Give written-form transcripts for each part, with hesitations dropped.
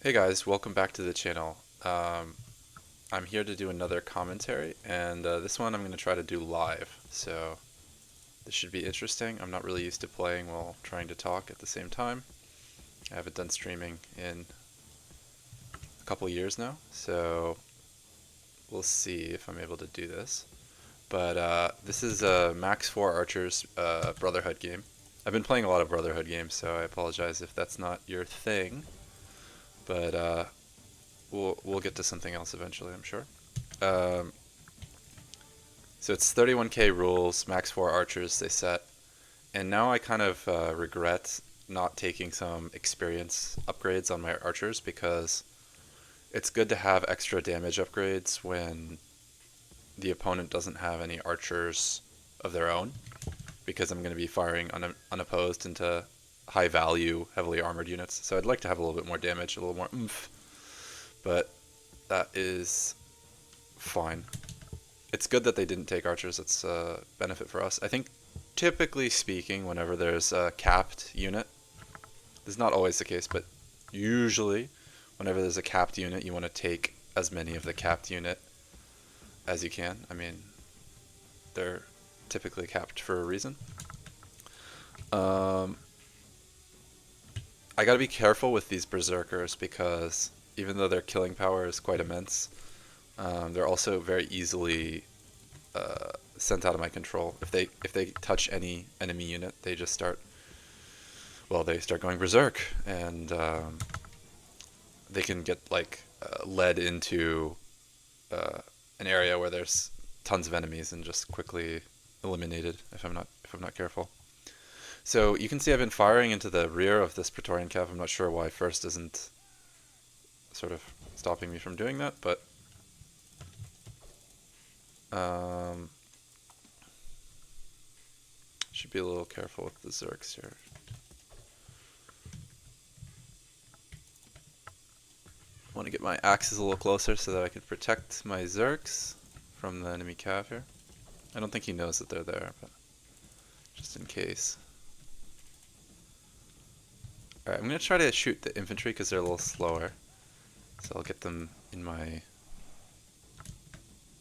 Hey guys, welcome back to the channel. I'm here to do another commentary, and this one I'm going to try to do live, so this should be interesting. I'm not really used to playing while trying to talk at the same time. I haven't done streaming in a couple years now, so we'll see if I'm able to do this. But this is a Max 4 Archers Brotherhood game. I've been playing a lot of Brotherhood games, so I apologize if that's not your thing, but we'll get to something else eventually, I'm sure. Um, so it's 31k rules, max 4 archers they set, and now I kind of regret not taking some experience upgrades on my archers because it's good to have extra damage upgrades when the opponent doesn't have any archers of their own, because I'm going to be firing unopposed into high value, heavily armored units. So I'd like to have a little bit more damage, a little more oomph, but that is fine. It's good that they didn't take archers. It's a benefit for us. I think, typically speaking, whenever there's a capped unit, this is not always the case, but usually, whenever there's a capped unit, you want to take as many of the capped unit as you can. I mean, they're typically capped for a reason. Um, I gotta be careful with these berserkers because even though their killing power is quite immense, they're also very easily sent out of my control. If they touch any enemy unit, they just start they start going berserk, and they can get like led into an area where there's tons of enemies and just quickly eliminated if I'm not careful. So you can see I've been firing into the rear of this Praetorian Cav. I'm not sure why first isn't sort of stopping me from doing that, but um, should be a little careful with the Zergs here. I want to get my axes a little closer so that I can protect my Zergs from the enemy cav here. I don't think he knows that they're there, but just in case. Alright, I'm going to try to shoot the infantry because they're a little slower. So I'll get them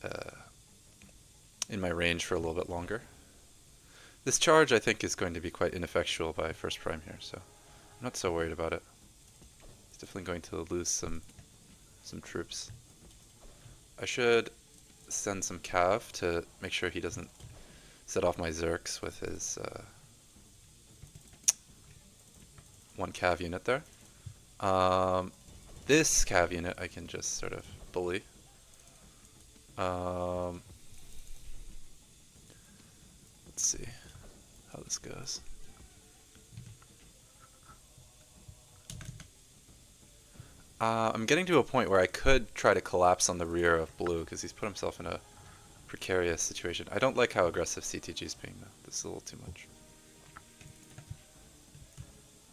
uh, in my range for a little bit longer. This charge, I think, is going to be quite ineffectual by first prime here, so I'm not so worried about it. He's definitely going to lose some troops. I should send some cav to make sure he doesn't set off my Zerks with his one cav unit there. Um, this cav unit I can just sort of bully. Let's see how this goes. I'm getting to a point where I could try to collapse on the rear of blue because he's put himself in a precarious situation. I don't like how aggressive CTG is being though. This is a little too much.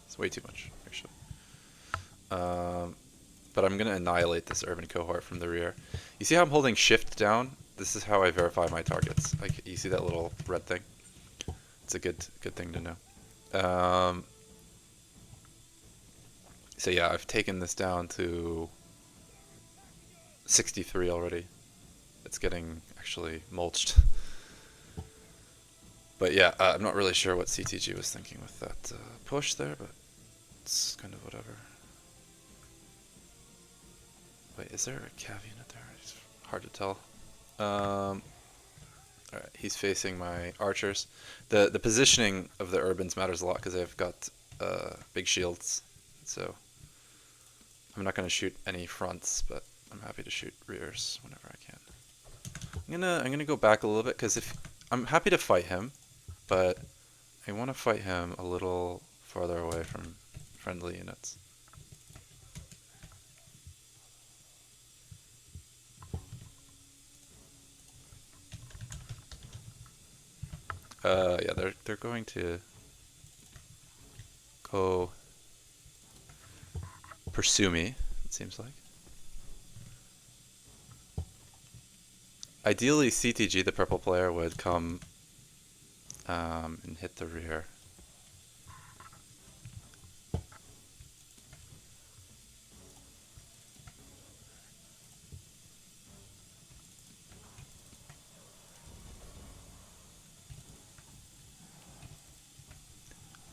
It's way too much, actually. But I'm going to annihilate this urban cohort from the rear. You see how I'm holding shift down? This is how I verify my targets. Like, you see that little red thing? It's a good thing to know. So yeah, I've taken this down to 63 already. It's getting actually mulched. But yeah, I'm not really sure what CTG was thinking with that push there, but it's kind of whatever. Wait, is there a cav unit there? It's hard to tell. Alright, he's facing my archers. The positioning of the urbans matters a lot because they've got big shields. So I'm not going to shoot any fronts, but I'm happy to shoot rears whenever I can. I'm gonna go back a little bit because if I'm happy to fight him, but I want to fight him a little farther away from friendly units. Yeah, they're going to go pursue me. It seems like. Ideally, CTG, the purple player, would come and hit the rear.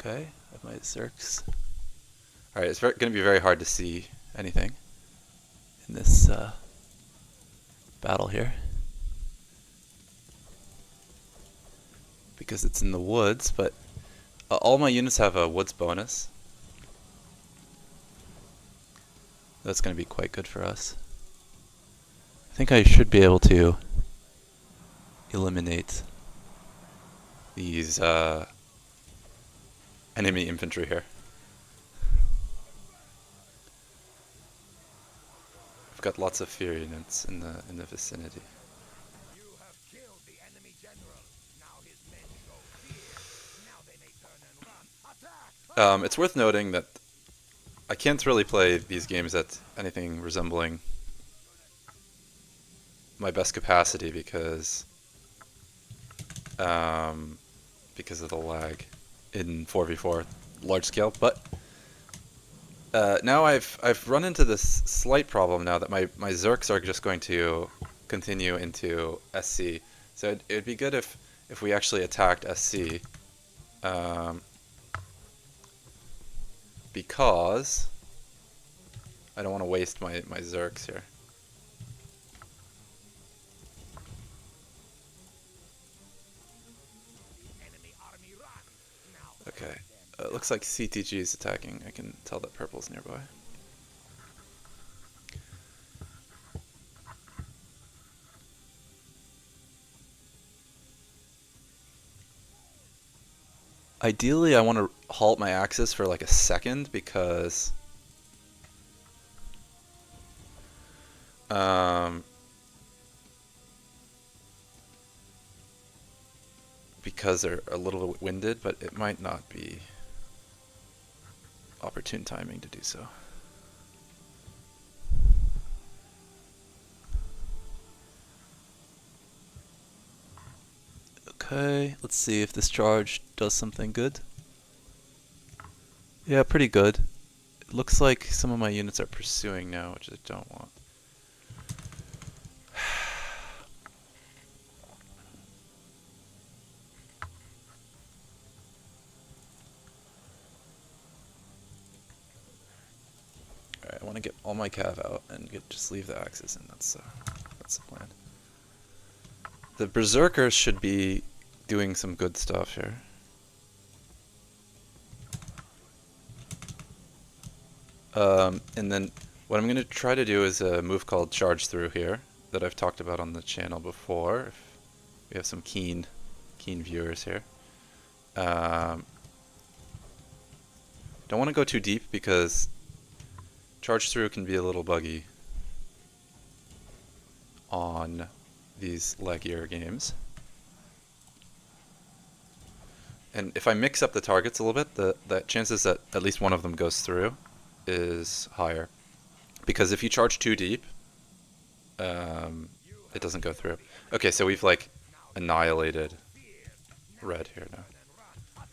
Okay, I have my Zerks. Alright, it's going to be very hard to see anything in this battle here, because it's in the woods, but all my units have a woods bonus. That's going to be quite good for us. I think I should be able to eliminate these enemy infantry here. I've got lots of fear units in the vicinity. You have killed the enemy general. Now his men show fear. Now they may turn and run. Attack! It's worth noting that I can't really play these games at anything resembling my best capacity because of the lag in 4v4 large scale. But now I've run into this slight problem now that my Zerks are just going to continue into SC. So it'd be good if we actually attacked SC. Because I don't want to waste my Zerks here. Okay, it looks like CTG is attacking. I can tell that purple's nearby. Ideally, I want to halt my Axis for like a second because they're a little bit winded, but it might not be opportune timing to do so. Okay, let's see if this charge does something good. Yeah, pretty good. It looks like some of my units are pursuing now, which I don't want. Alright, I want to get all my cav out and just leave the Axis in. That's the plan. The Berserkers should be doing some good stuff here. And then what I'm going to try to do is a move called Charge Through here that I've talked about on the channel before. If we have some keen viewers here. Don't want to go too deep because Charge Through can be a little buggy on these laggier games. And if I mix up the targets a little bit, the chances that at least one of them goes through is higher. Because if you charge too deep, it doesn't go through. Okay, so we've like annihilated red here now.